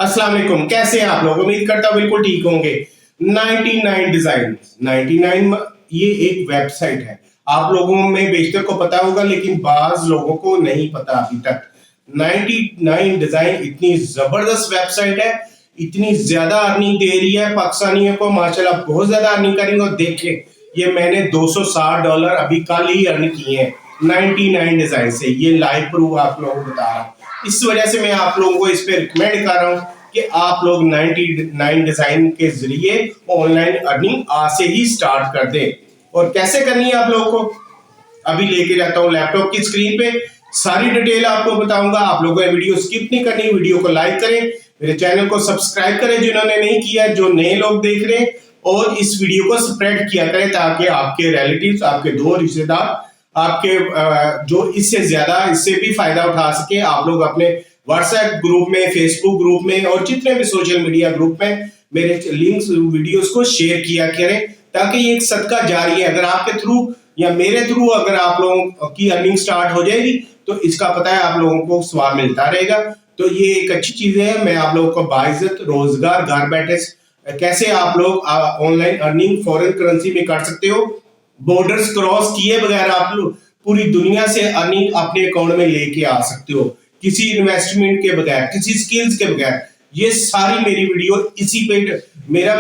अस्सलाम वालेकुम, कैसे हैं आप लोग? उम्मीद करता हूं बिल्कुल ठीक होंगे। 99 डिजाइन 99 ये एक वेबसाइट है। आप लोगों में बेशतर को पता होगा, लेकिन बाज लोगों को नहीं पता अभी तक। 99 डिजाइन इतनी जबरदस्त वेबसाइट है, इतनी ज्यादा अर्निंग दे रही है पाकिस्तानियों को, माशाल्लाह बहुत ज्यादा अर्निंग करेंगे। और देखें, ये मैंने $260 अभी कल ही अर्न किए हैं 99 डिजाइन से। ये लाइव प्रूफ आप लोगों को बता रहा हूँ। इस वजह से मैं आप लोगों को इस पे रिकमेंड कर रहा हूँ कि आप लोग 99 डिजाइन के जरिए ऑनलाइन अर्निंग आज से ही स्टार्ट कर दें। और कैसे करनी है आप लोगों को, अभी लेके जाता हूँ लैपटॉप की स्क्रीन पे, सारी डिटेल आपको बताऊंगा। आप लोगों ने वीडियो स्किप नहीं करनी, वीडियो को लाइक करें, मेरे चैनल को सब्सक्राइब करें जिन्होंने नहीं किया, जो नए लोग देख रहे हैं, और इस वीडियो को स्प्रेड किया करें ताकि आपके रिलेटिव्स, आपके दो रिश्तेदार, आपके जो इससे ज्यादा इससे भी फायदा उठा सके। आप लोग अपने व्हाट्सएप ग्रुप में, फेसबुक ग्रुप में और जितने भी सोशल मीडिया ग्रुप में मेरे लिंक्स, वीडियोस को शेयर किया करें, ताकि ये एक सदका जारी है। अगर आपके थ्रू या मेरे थ्रू अगर आप लोगों की अर्निंग स्टार्ट हो जाएगी तो इसका पता है आप लोगों को स्वाब मिलता रहेगा। तो ये एक अच्छी चीज है। मैं आप लोगों को बाइज्जत रोजगार घर बैठे कैसे आप लोग ऑनलाइन अर्निंग फॉरेन करेंसी में कर सकते हो, बॉर्डर्स क्रॉस किए बगैर आप लोग पूरी दुनिया से अर्निंग अपने अकाउंट में लेके आ सकते हो, किसी इन्वेस्टमेंट के बगैर, किसी स्किल्स के बगैर। ये सारी मेरी वीडियो इसी पे, मेरा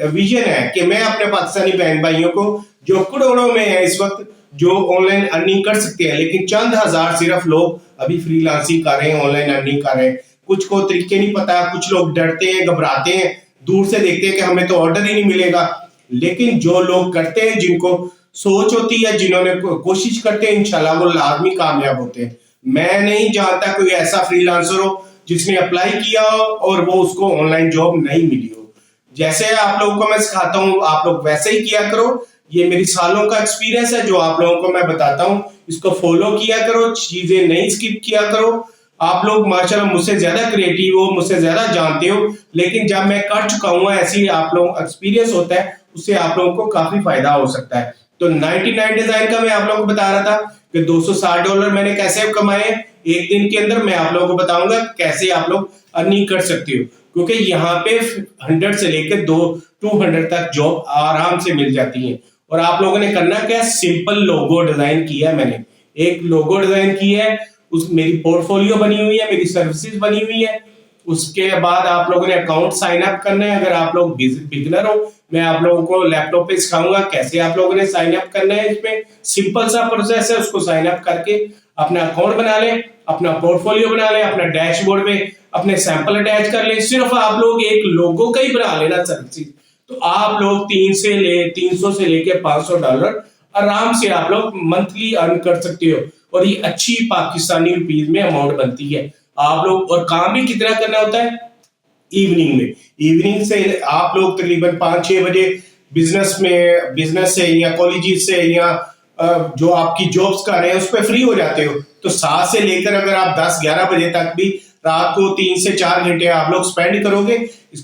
विजन है कि मैं अपने पाकिस्तानी बहन भाइयों को जो करोड़ों में है इस वक्त, जो ऑनलाइन अर्निंग कर सकते हैं, लेकिन चंद हजार सिर्फ लोग अभी फ्रीलांसिंग कर रहे हैं, ऑनलाइन अर्निंग कर रहे हैं। कुछ को तरीके नहीं पता, कुछ लोग डरते हैं, घबराते हैं, दूर से देखते हैं कि हमें तो ऑर्डर ही नहीं मिलेगा। लेकिन जो लोग करते हैं, जिनको सोच होती है, जिन्होंने कोशिश करते हैं, इंशाल्लाह वो लाजमी कामयाब होते हैं। मैं नहीं जानता कोई ऐसा फ्रीलांसर हो जिसने अप्लाई किया हो और वो उसको ऑनलाइन जॉब नहीं मिली हो। जैसे आप लोगों को मैं सिखाता हूँ, आप लोग वैसे ही किया करो। ये मेरी सालों का एक्सपीरियंस है जो आप लोगों को मैं बताता हूँ, इसको फॉलो किया करो, चीजें नहीं स्किप किया करो। आप लोग माशाल्लाह मुझसे ज्यादा क्रिएटिव हो, मुझसे ज्यादा जानते हो, लेकिन जब मैं कर चुका हूँ ऐसी आप लोगों का एक्सपीरियंस होता है, उससे आप लोगों को काफी फायदा हो सकता है। तो 99 डिजाइन का मैं आप लोगों को बता रहा था कि $260 मैंने कैसे कमाए एक दिन के अंदर। मैं आप लोगों को बताऊंगा कैसे आप लोग अर्निंग कर सकते हो, क्योंकि यहाँ पे 100 से लेकर 200 तक जॉब आराम से मिल जाती है। और आप लोगों ने करना क्या, सिंपल लोगो डिजाइन किया है मैंने, एक लोगो डिजाइन की है, उस मेरी पोर्टफोलियो बनी हुई है, मेरी सर्विसेज बनी हुई है। उसके बाद आप लोगों ने अकाउंट साइन अप करना है। अगर आप लोग बिगिनर हो, मैं आप लोगों को लैपटॉप पे सिखाऊंगा कैसे आप लोगों ने साइन अप करना है। इसमें सिंपल सा प्रोसेस है, उसको साइन अप करके अपना अकाउंट बना ले, अपना पोर्टफोलियो बना ले, अपना डैशबोर्ड में अपने सैंपल अटैच कर ले। सिर्फ आप लोग एक लोगो का ही बना लेना सर्विसेज, तो आप लोग 300 से लेके $500 आराम से आप लोग मंथली अर्न कर सकते हो। और ये अच्छी पाकिस्तानी रुपीज में अमाउंट बनती है आप लोग। और काम भी कितना करना होता है, इवनिंग में, इवनिंग से आप लोग तकरीबन 5-6 बजे बिजनेस से या कॉलेज से या जो आपकी जॉब्स कर रहे हैं उस पर फ्री हो जाते हो। तो 7 से लेकर अगर आप 10-11 बजे तक भी रात को 3 से 4 घंटे आप लोग स्पेंड करोगे,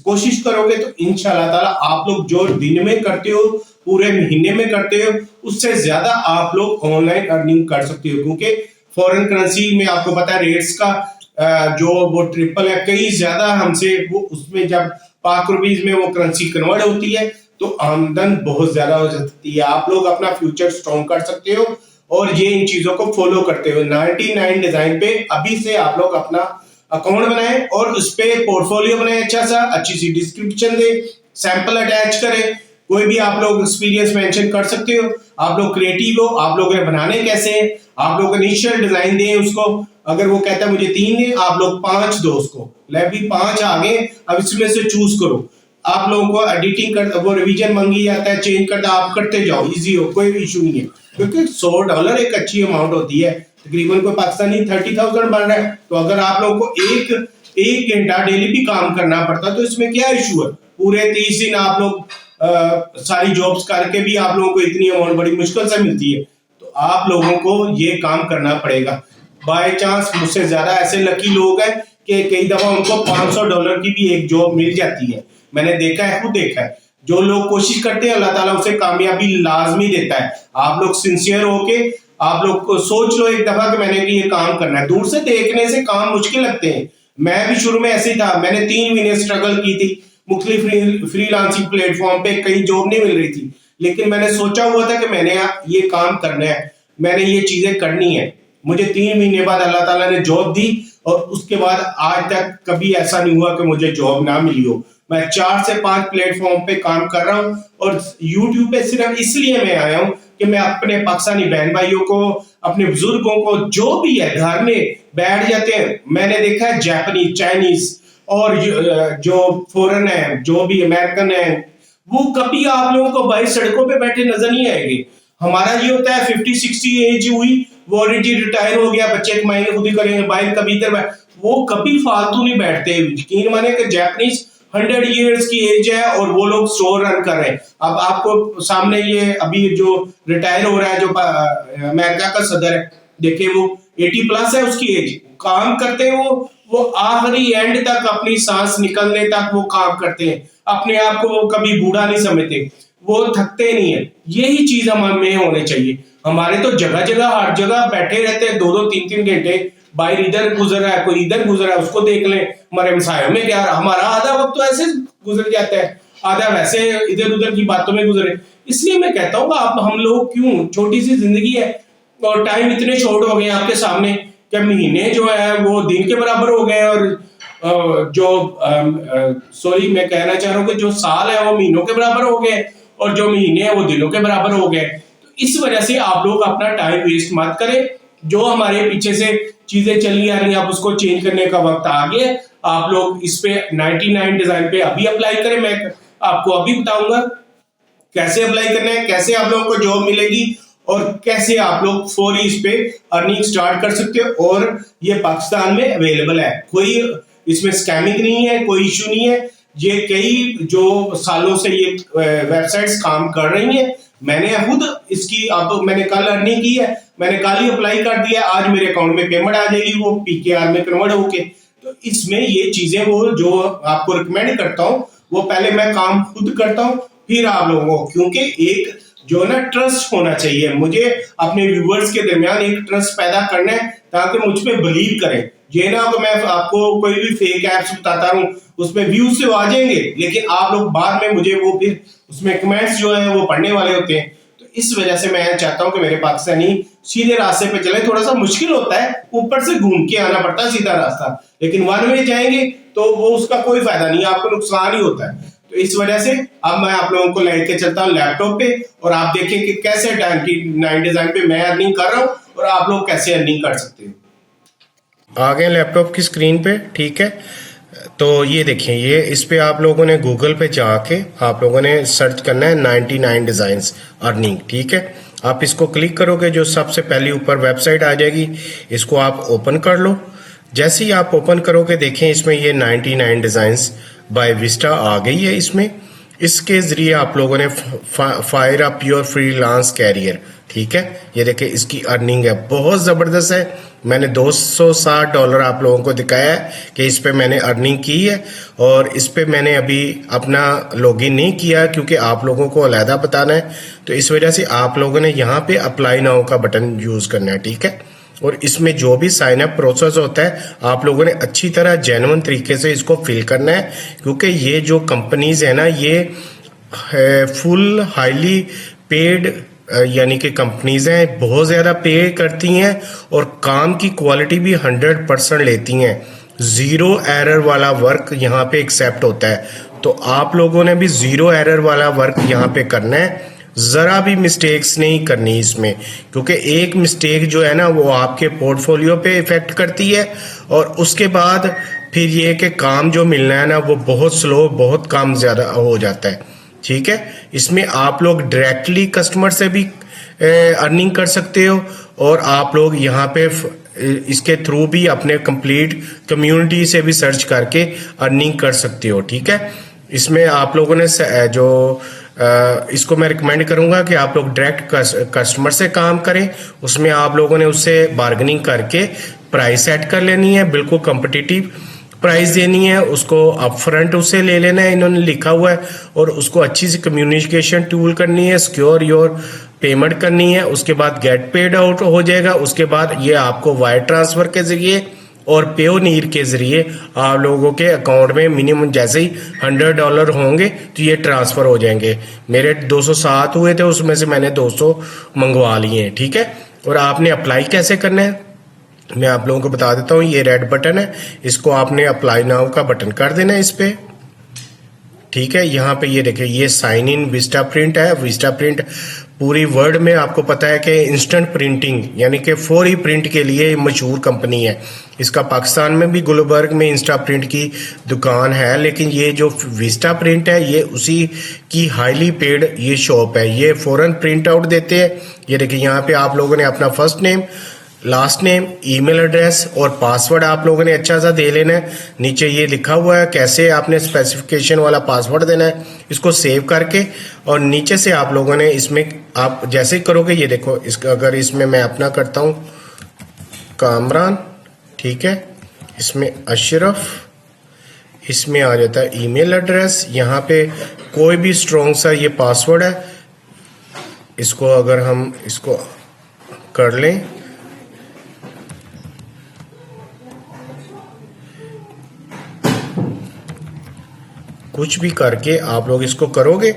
कोशिश करोगे, तो इंशाल्लाह ताला आप लोग जो दिन में करते हो, पूरे महीने में करते हो, उससे ज्यादा आप लोग ऑनलाइन अर्निंग कर सकते हो। क्योंकि फॉरेन करेंसी में आपको पता है रेट्स का जो वो ट्रिपल है, कई ज्यादा हमसे, वो उसमें जब पाक रुपीज में वो करेंसी कन्वर्ट होती है तो आमदन बहुत ज्यादा हो जाती है। आप लोग अपना फ्यूचर स्ट्रॉन्ग कर सकते हो और ये इन चीजों को फॉलो करते हो। 99 डिजाइन पे अभी से आप लोग अपना अकाउंट बनाएं और उस पे पोर्टफोलियो बनाएं, अच्छा सा, अच्छी सी डिस्क्रिप्शन दे, सैंपल अटैच करें, कोई भी आप लोग एक्सपीरियंस मेंशन कर सकते हो। आप लोग क्रिएटिव हो, आप लोग बनाने कैसे हैं, आप लोग इनिशियल डिजाइन दें उसको। अगर वो कहता है मुझे 3 दे, आप लोग 5 दो उसको, ले भी 5 आ गए, अब इसमें से चूज करो। आप लोगों को एडिटिंग कर, वो रिवीजन मांगी जाता है, चेंज करता, आप करते जाओ, इजी हो, कोई इशू नहीं है। क्योंकि $100 एक अच्छी अमाउंट होती है, तकरीबन कोई पाकिस्तानी 30,000 बन रहा है। तो अगर आप लोगों को एक घंटा डेली भी काम करना पड़ता है तो इसमें क्या इशू है। पूरे 30 दिन आप लोग सारी जॉब्स करके भी आप लोगों को इतनी अमाउंट बड़ी मुश्किल से मिलती है। तो आप लोगों को ये काम करना पड़ेगा। बाय चांस मुझसे ज्यादा ऐसे लकी लोग हैं कि कई दफा उनको $500 की भी एक जॉब मिल जाती है। मैंने देखा है, खुद देखा है। जो लोग कोशिश करते हैं, अल्लाह ताला उसे कामयाबी लाजमी देता है। आप लोग सिंसियर होके आप लोग को सोच लो एक दफा कि मैंने ये काम करना है। दूर से देखने से काम मुश्किल लगते हैं, मैं भी शुरू में ऐसे ही था, मैंने 3 महीने स्ट्रगल की थी, मुख्तलिफ फ्रीलांसिंग प्लेटफॉर्म पे, कहीं जॉब नहीं मिल रही थी, लेकिन मैंने सोचा हुआ था कि मैंने ये काम करना है, मैंने ये चीजें करनी है। मुझे 3 महीने बाद अल्लाह ताला ने जॉब दी और उसके बाद आज तक कभी ऐसा नहीं हुआ कि मुझे जॉब ना मिली हो। मैं 4 से 5 प्लेटफॉर्म पे काम कर रहा हूँ और यूट्यूब पे सिर्फ इसलिए मैं आया हूँ कि मैं अपने पाकिस्तानी बहन भाइयों को, अपने बुजुर्गों को, जो भी है घर में बैठ जाते हैं, मैंने देखा है जापानीज, चाइनीज और जो फॉरेन है, जो भी अमेरिकन है, वो कभी आप लोगों को भाई सड़कों पे बैठे नजर नहीं आएंगे। हमारा ये होता है 50-60 एज हुई, वो ऑलरेडी रिटायर हो गया, बच्चे कमाएंगे, खुद ही करेंगे, भाई कभी इधर वो कभी फालतू नहीं बैठते। यकीन माने कि जापानीज 100 इयर्स की एज है और वो लोग स्टोर रन कर रहे हैं। अब आपको सामने ये अभी जो रिटायर हो रहा है, जो अमेरिका का सदर है, देखिए वो 80 प्लस है उसकी एज, काम करते हैं वो आखिरी एंड तक, अपनी सांस निकलने तक वो काम करते हैं, अपने आप को वो कभी बूढ़ा नहीं समझते, वो थकते नहीं है। यही चीज हमें होने चाहिए। हमारे तो जगह जगह हर जगह बैठे रहते हैं 2-2 3-3 घंटे, बाहर इधर गुजर रहा है, कोई इधर गुजर रहा है, उसको देख लें, हमारे मसायों में क्या, हमारा आधा वक्त तो ऐसे गुजर जाता है, आधा वैसे इधर उधर की बातों में गुजरे। इसलिए मैं कहता हूँ आप हम लोग क्यों, छोटी सी जिंदगी है और टाइम इतने शॉर्ट हो गए आपके सामने कि महीने जो है वो दिन के बराबर हो गए और जो सॉरी मैं कहना चाह रहा हूँ कि जो साल है वो महीनों के बराबर हो गए और जो महीने हैं वो दिनों के बराबर हो गए। तो इस वजह से आप लोग अपना टाइम वेस्ट मत करें। जो हमारे पीछे से चीजें चली आ रही हैं, आप उसको चेंज करने का वक्त आ गया। आप लोग इस पे 99 डिजाइन पे अभी अप्लाई करें। मैं आपको अभी बताऊंगा कैसे अप्लाई करना है, कैसे आप लोगों को जॉब मिलेगी और कैसे आप लोग फौरी इस पे अर्निंग स्टार्ट कर सकते हो। और ये पाकिस्तान में अवेलेबल है, कोई इसमें स्कैमिंग नहीं है, कोई इशू नहीं है। ये कई जो सालों से ये वेबसाइट्स काम कर रही हैं, मैंने खुद इसकी अब मैंने कल अर्निंग की है, मैंने कल ही अप्लाई कर दिया, आज मेरे अकाउंट में पेमेंट आ जाएगी वो पीकेआर में कन्वर्ट होके। तो इसमें ये चीजें वो जो आपको रिकमेंड करता हूँ वो पहले मैं काम खुद करता हूँ, फिर आप लोगों को, क्योंकि एक जो ना ट्रस्ट होना चाहिए, मुझे अपने व्यूवर्स के दरमियान एक ट्रस्ट पैदा करना है ताकि मुझ पे बिलीव करें। ये ना तो मैं आपको कोई भी फेक एप्स बताता हूँ, उसमें व्यूज से आ जाएंगे, लेकिन आप लोग बाद में मुझे वो फिर उसमें कमेंट्स जो है वो पढ़ने वाले होते हैं। तो इस वजह से मैं चाहता हूँ कि मेरे पाकिस्तानी सीधे रास्ते पे चले। थोड़ा सा मुश्किल होता है, ऊपर से घूम के आना पड़ता है सीधा रास्ता, लेकिन वन वे जाएंगे तो वो उसका कोई फायदा नहीं, आपको नुकसान ही होता है। तो इस वजह से अब मैं आप लोगों को लेके चलता हूँ लैपटॉप पे और आप देखें कि कैसे 99 डिजाइन पे मैं अर्निंग कर रहा हूँ और आप लोग कैसे अर्निंग कर सकते हैं। आ गए लैपटॉप की स्क्रीन पे, ठीक है। तो ये देखिए, ये इस पे आप लोगों ने गूगल पे जाके आप लोगों ने सर्च करना है 99 डिजाइन्स अर्निंग, ठीक है। आप इसको क्लिक करोगे, जो सबसे पहली ऊपर वेबसाइट आ जाएगी, इसको आप ओपन कर लो। जैसे ही आप ओपन करोगे, देखें इसमें ये 99 डिजाइन्स बाय विस्टा आ गई है। इसके जरिए आप लोगों ने fire up your freelance career, ठीक है। ये देखें इसकी अर्निंग है, बहुत ज़बरदस्त है। मैंने $260 आप लोगों को दिखाया है कि इस पे मैंने अर्निंग की है और इस पे मैंने अभी अपना लॉगिन नहीं किया क्योंकि आप लोगों को अलहदा बताना है। तो इस वजह से आप लोगों ने यहाँ पे अप्लाई नाउ का बटन यूज़ करना है, ठीक है। और इसमें जो भी साइन अप प्रोसेस होता है आप लोगों ने अच्छी तरह जेन्युइन तरीके से इसको फिल करना है, क्योंकि ये जो कंपनीज है ना, ये फुल हाईली पेड यानी कि कंपनीज हैं, बहुत ज़्यादा पे करती हैं और काम की क्वालिटी भी 100% लेती हैं। ज़ीरो एरर वाला वर्क यहाँ पे एक्सेप्ट होता है। तो आप लोगों ने भी ज़ीरो एरर वाला वर्क यहाँ पे करना है, ज़रा भी मिस्टेक्स नहीं करनी इसमें, क्योंकि एक मिस्टेक जो है ना वो आपके पोर्टफोलियो पे इफ़ेक्ट करती है और उसके बाद फिर ये कि काम जो मिलना है ना वो बहुत स्लो, बहुत काम ज़्यादा हो जाता है, ठीक है। इसमें आप लोग डायरेक्टली कस्टमर से भी अर्निंग कर सकते हो और आप लोग यहाँ पे इसके थ्रू भी अपने कंप्लीट कम्युनिटी से भी सर्च करके अर्निंग कर सकते हो, ठीक है। इसमें आप लोगों ने जो इसको मैं रिकमेंड करूंगा कि आप लोग डायरेक्ट कस्टमर से काम करें। उसमें आप लोगों ने उससे बार्गेनिंग करके प्राइस सेट कर लेनी है, बिल्कुल कॉम्पिटिटिव प्राइस देनी है, उसको अपफ्रंट उससे ले लेना है, इन्होंने लिखा हुआ है, और उसको अच्छी सी कम्युनिकेशन टूल करनी है, सिक्योर योर पेमेंट करनी है। उसके बाद गेट पेड आउट हो जाएगा, उसके बाद ये आपको वायर ट्रांसफर के जरिए और पेयोनीर के ज़रिए आप लोगों के अकाउंट में मिनिमम जैसे ही $100 होंगे तो ये ट्रांसफ़र हो जाएंगे। मेरे 207 हुए थे, उसमें से मैंने 200 मंगवा लिए हैं, ठीक है। और आपने अप्लाई कैसे करना है मैं आप लोगों को बता देता हूँ। ये रेड बटन है, इसको आपने अप्लाई नाउ का बटन कर देना है इस पर, ठीक है। यहाँ पे ये देखिए, ये साइन इन विस्टा प्रिंट है। विस्टा प्रिंट पूरी वर्ल्ड में आपको पता है कि इंस्टेंट प्रिंटिंग यानी कि फौरी प्रिंट के लिए मशहूर कंपनी है। इसका पाकिस्तान में भी गुलबर्ग में इंस्टा प्रिंट की दुकान है, लेकिन ये जो विस्टा प्रिंट है ये उसी की हाईली पेड ये शॉप है। ये फ़ौरन प्रिंट आउट देते हैं। ये देखिए, यहाँ पे आप लोगों ने अपना first name, last name, email address और पासवर्ड आप लोगों ने अच्छा सा दे लेना है। नीचे ये लिखा हुआ है कैसे आपने स्पेसिफिकेशन वाला पासवर्ड देना है। इसको सेव करके और नीचे से आप लोगों ने इसमें आप जैसे ही करोगे, ये देखो, इसका अगर इसमें मैं अपना करता हूँ कामरान, ठीक है, इसमें अशरफ, इसमें आ जाता है ईमेल एड्रेस। यहाँ पे कोई भी स्ट्रॉन्ग सा ये पासवर्ड है, इसको अगर हम इसको कर लें, कुछ भी करके आप लोग इसको करोगे,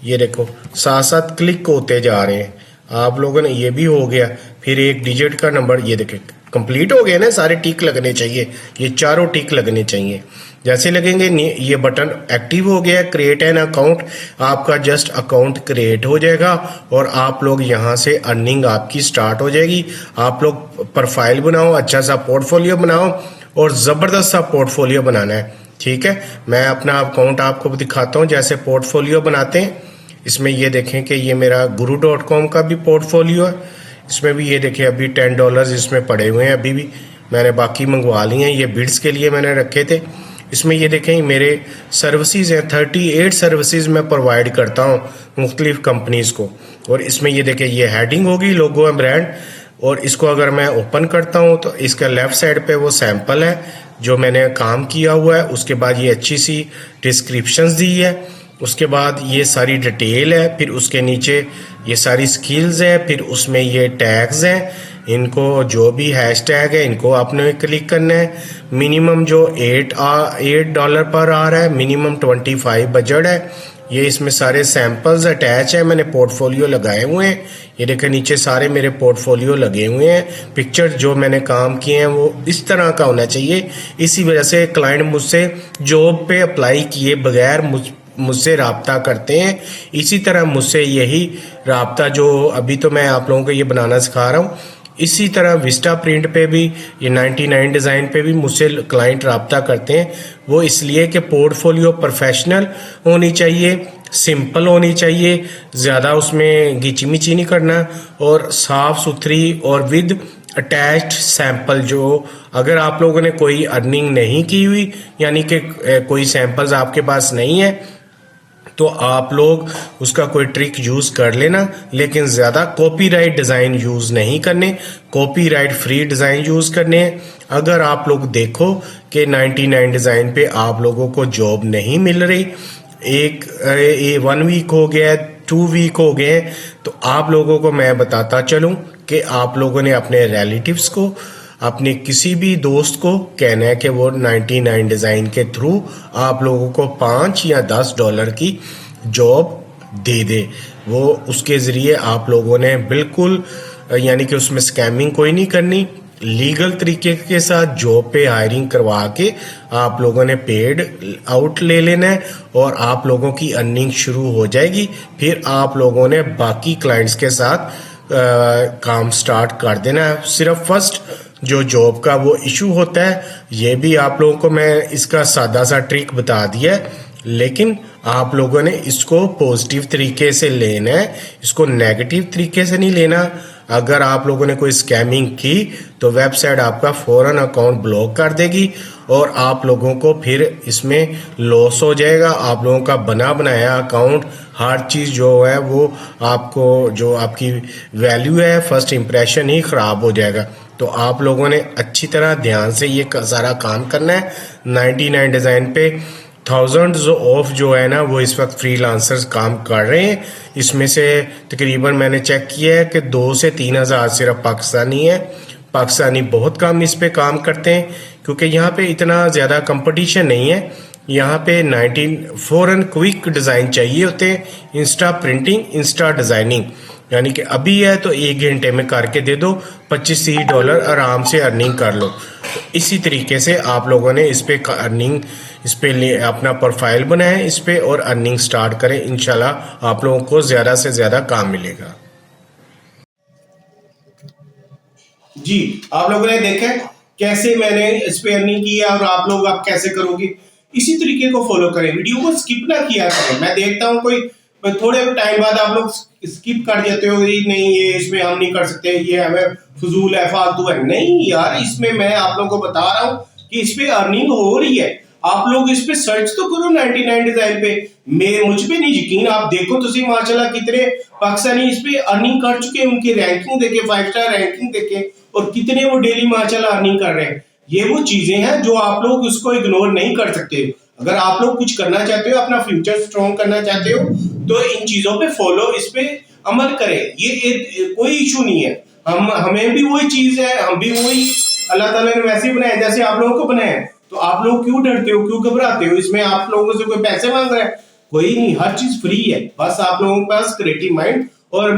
ये देखो साथ साथ क्लिक होते जा रहे हैं। आप लोगों ने ये भी हो गया, फिर एक डिजिट का नंबर, ये देखें कंप्लीट हो गया ना, सारे टिक लगने चाहिए, ये चारों टिक लगने चाहिए। जैसे लगेंगे ये बटन एक्टिव हो गया, क्रिएट एन अकाउंट, आपका जस्ट अकाउंट क्रिएट हो जाएगा और आप लोग यहाँ से अर्निंग आपकी स्टार्ट हो जाएगी। आप लोग प्रोफाइल बनाओ, अच्छा सा पोर्टफोलियो बनाओ और ज़बरदस्त सा पोर्टफोलियो बनाना है, ठीक है। मैं अपना अकाउंट आपको दिखाता हूँ जैसे पोर्टफोलियो बनाते हैं। इसमें ये देखें कि ये मेरा guru.com का भी पोर्टफोलियो है। इसमें भी ये देखें अभी $10 इसमें पड़े हुए हैं, अभी भी मैंने बाकी मंगवा लिए हैं, ये बिड्स के लिए मैंने रखे थे। इसमें ये देखें मेरे सर्विसेज हैं, 38 सर्विसेज मैं प्रोवाइड करता हूँ मुख्तलिफ कंपनीज़ को। और इसमें ये देखें ये हेडिंग होगी, लोगो है, ब्रांड, और इसको अगर मैं ओपन करता हूँ तो इसका लेफ़्ट साइड पे वो सैंपल है जो मैंने काम किया हुआ है। उसके बाद ये अच्छी सी डिस्क्रिप्शंस दी है, उसके बाद ये सारी डिटेल है, फिर उसके नीचे ये सारी स्किल्स है, फिर उसमें ये टैग्स हैं, इनको जो भी हैश टैग है इनको आपने क्लिक करना है। मिनिमम जो $8 पर आ रहा है, मिनिमम 25 बजट है। ये इसमें सारे सैंपल्स अटैच है, मैंने पोर्टफोलियो लगाए हुए हैं। ये देखें नीचे सारे मेरे पोर्टफोलियो लगे हुए हैं। पिक्चर जो मैंने काम किए हैं वो इस तरह का होना चाहिए। इसी वजह से क्लाइंट मुझसे जॉब पे अप्लाई किए बगैर मुझसे रब्ता करते हैं। इसी तरह मुझसे यही रब्ता जो अभी तो मैं आप लोगों को ये बनाना सिखा रहा हूँ, इसी तरह विस्टा प्रिंट पे भी, ये 99 डिज़ाइन पे भी मुझसे क्लाइंट रब्ता करते हैं। वो इसलिए कि पोर्टफोलियो प्रोफेशनल होनी चाहिए, सिंपल होनी चाहिए, ज़्यादा उसमें गिची मिची नहीं करना, और साफ़ सुथरी और विद अटैच्ड सैंपल। जो अगर आप लोगों ने कोई अर्निंग नहीं की हुई, यानी कि कोई सैंपल्स आपके पास नहीं है, तो आप लोग उसका कोई ट्रिक यूज़ कर लेना, लेकिन ज़्यादा कॉपीराइट डिज़ाइन यूज़ नहीं करने, कॉपीराइट फ्री डिज़ाइन यूज़ करने हैं। अगर आप लोग देखो कि 99 डिज़ाइन पे आप लोगों को जॉब नहीं मिल रही, 1 वीक हो गया, 2 वीक हो गए, तो आप लोगों को मैं बताता चलूँ कि आप लोगों ने अपने रिलेटिव्स को, अपने किसी भी दोस्त को कहना है कि वो 99 डिज़ाइन के थ्रू आप लोगों को $5 या $10 की जॉब दे दे। वो उसके ज़रिए आप लोगों ने बिल्कुल, यानी कि उसमें स्कैमिंग कोई नहीं करनी, लीगल तरीके के साथ जॉब पे हायरिंग करवा के आप लोगों ने पेड आउट ले लेना है और आप लोगों की अर्निंग शुरू हो जाएगी। फिर आप लोगों ने बाकी क्लाइंट्स के साथ काम स्टार्ट कर देना है। सिर्फ फर्स्ट जो जॉब का वो इशू होता है, ये भी आप लोगों को मैं इसका सादा सा ट्रिक बता दिया है, लेकिन आप लोगों ने इसको पॉजिटिव तरीके से लेना है, इसको नेगेटिव तरीके से नहीं लेना। अगर आप लोगों ने कोई स्कैमिंग की तो वेबसाइट आपका फ़ौरन अकाउंट ब्लॉक कर देगी और आप लोगों को फिर इसमें लॉस हो जाएगा। आप लोगों का बना बनाया अकाउंट, हर चीज़ जो है वो आपको, जो आपकी वैल्यू है, फर्स्ट इम्प्रेशन ही ख़राब हो जाएगा। तो आप लोगों ने अच्छी तरह ध्यान से ये सारा काम करना है। 99 डिज़ाइन पे थाउजेंड्स ऑफ जो है ना वो इस वक्त फ्रीलांसर्स काम कर रहे हैं। इसमें से तकरीबन मैंने चेक किया है कि 2 से 3 हज़ार सिर्फ पाकिस्तानी है। पाकिस्तानी बहुत कम इस पे काम करते हैं, क्योंकि यहाँ पे इतना ज़्यादा कंपटीशन नहीं है। यहाँ पे 19 फॉरन क्विक डिज़ाइन चाहिए होते हैं, इंस्टा प्रिंटिंग, इंस्टा डिज़ाइनिंग, यानी कि अभी है तो 1 घंटे में करके दे दो, $25 आराम से अर्निंग कर लो। तो इसी तरीके से आप लोगों ने इस पे अर्निंग, इस पे अपना प्रोफाइल बनाएं इस पे और अर्निंग स्टार्ट करें। इंशाल्लाह आप लोगों को ज़्यादा से ज़्यादा काम मिलेगा। जी, आप लोगों ने देखा कैसे मैंने इस पे अर्निंग की है और आप लोग आप कैसे करोगे, इसी तरीके को फॉलो करें, वीडियो को स्किप ना किया करें। मैं देखता हूँ कोई थोड़े टाइम बाद आप लोग स्किप कर जाते हो, नहीं ये इसमें हम नहीं कर सकते, ये हमें फजूल है, फालतू है। नहीं यार, इसमें मैं आप लोगों को बता रहा हूँ कि इस पे अर्निंग हो रही है। आप लोग इस पे सर्च तो करो 99 डिजाइन पे। मुझ पे नहीं यकीन, आप देखो तो माशाल्लाह कितने पाकिस्तानी इस पे अर्निंग कर चुके हैं, उनकी रैंकिंग देखे, 5 स्टार रैंकिंग देखे, और कितने वो डेली माशाल्लाह अर्निंग कर रहे हैं। ये वो चीजें हैं जो आप लोग उसको इग्नोर नहीं कर सकते। अगर आप लोग कुछ करना चाहते हो, अपना फ्यूचर स्ट्रॉन्ग करना चाहते हो, तो इन चीजों पे फॉलो, इस पे अमल करें। ये कोई इशू नहीं है। हमें भी वही चीज है, हम भी वही अल्लाह ताला ने वैसे ही बनाया जैसे आप लोगों को बनाया। तो आप लोग क्यों डरते हो, क्यों घबराते हो? इसमें आप लोगों से कोई पैसे मांग रहा है? कोई नहीं, हर चीज फ्री है। बस आप लोगों के पास क्रिएटिव माइंड और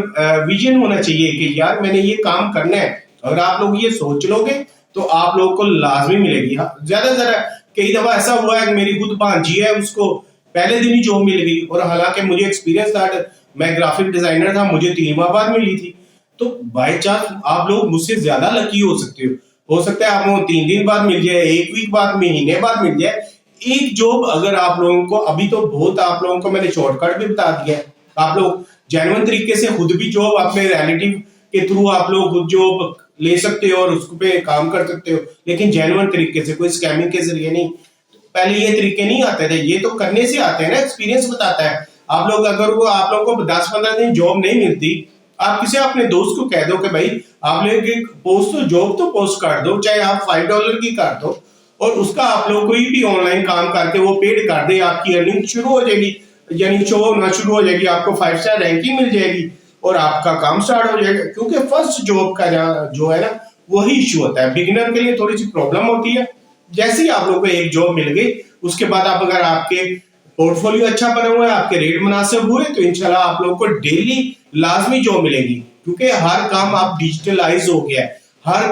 विजन होना चाहिए कि यार मैंने ये काम करना है। अगर आप लोग ये सोच लोगे तो आप लोगों को लाजमी मिलेगी। ज्यादा से ज्यादा कई दफा ऐसा हुआ है, मेरी खुद भांजी है, उसको पहले दिन ही जॉब मिल गई, और हालांकि मुझे एक्सपीरियंस था, मैं ग्राफिक डिजाइनर था, मुझे 3 माह बाद मिली थी। तो बाय चांस आप लोग मुझसे ज्यादा लकी हो सकते हो सकता है आपको 3 दिन बाद मिल जाए, 1 वीक बाद, महीने बाद मिल जाए एक जॉब। अगर आप लोगों को अभी तो बहुत आप लोगों को मैंने शॉर्टकट भी बता दिया है, आप लोग जेन्युइन तरीके से खुद भी जॉब अपने रिलेटिव के थ्रू आप लोग खुद जॉब ले सकते हो और उस पे काम कर सकते हो, लेकिन जेन्युइन तरीके से, कोई स्कैमिंग के जरिए नहीं। पहले ये तरीके नहीं आते थे, ये तो करने से आते हैं ना, एक्सपीरियंस बताता है। आप लोग अगर वो आप लोगों को 10-15 दिन जॉब नहीं मिलती, आप किसी अपने दोस्त को कह दो कि भाई आप लोग एक पोस्ट तो जॉब तो पोस्ट कर दो, चाहे आप $5 की कर दो, और उसका आप लोग कोई भी ऑनलाइन काम करके वो पेड कर दे, आपकी अर्निंग शुरू हो जाएगी, यानी शो होना शुरू हो जाएगी, आपको 5 स्टार रैंकिंग मिल जाएगी और आपका काम स्टार्ट हो जाएगा। क्योंकि फर्स्ट जॉब का जो है ना, वही इशू होता है। बिगिनर के लिए थोड़ी सी प्रॉब्लम होती है। जैसे ही आप लोगों को एक जॉब मिल गई, उसके बाद आप अगर आपके पोर्टफोलियो अच्छा बना हुआ है, आपके रेट मुनासिब हुए, तो इंशाल्लाह आप लोगों को डेली लाजमी जॉब मिलेगी। क्योंकि हर काम आप डिजिटलाइज हो गया है, हर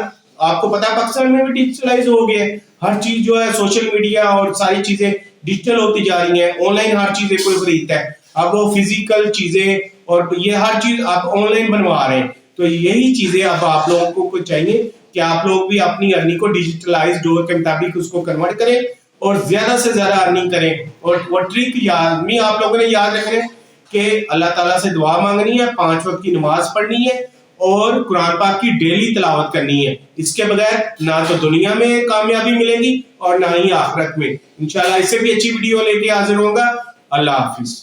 आपको पता है पाकिस्तान में भी डिजिटलाइज हो गया है। हर चीज जो है सोशल मीडिया और सारी चीजें डिजिटल होती जा रही हैं। ऑनलाइन हर चीजें कोई खरीदता है, अब वो फिजिकल चीजें और ये हर चीज आप ऑनलाइन बनवा रहे हैं। तो यही चीजें अब आप लोगों को चाहिए कि आप लोग भी अपनी अर्निंग को डिजिटलाइज डोर के मुताबिक उसको कन्वर्ट करें और ज्यादा से ज्यादा अर्निंग करें। और वो ट्रिक याद में आप लोगों ने याद रखना है कि अल्लाह ताला से दुआ मांगनी है, 5 वक्त की नमाज पढ़नी है और कुरान पाक की डेली तिलावत करनी है। इसके बगैर ना तो दुनिया में कामयाबी मिलेगी और ना ही आखिरत में। इंशाल्लाह इससे भी अच्छी वीडियो लेके हाजिर होगा। अल्लाह हाफिज।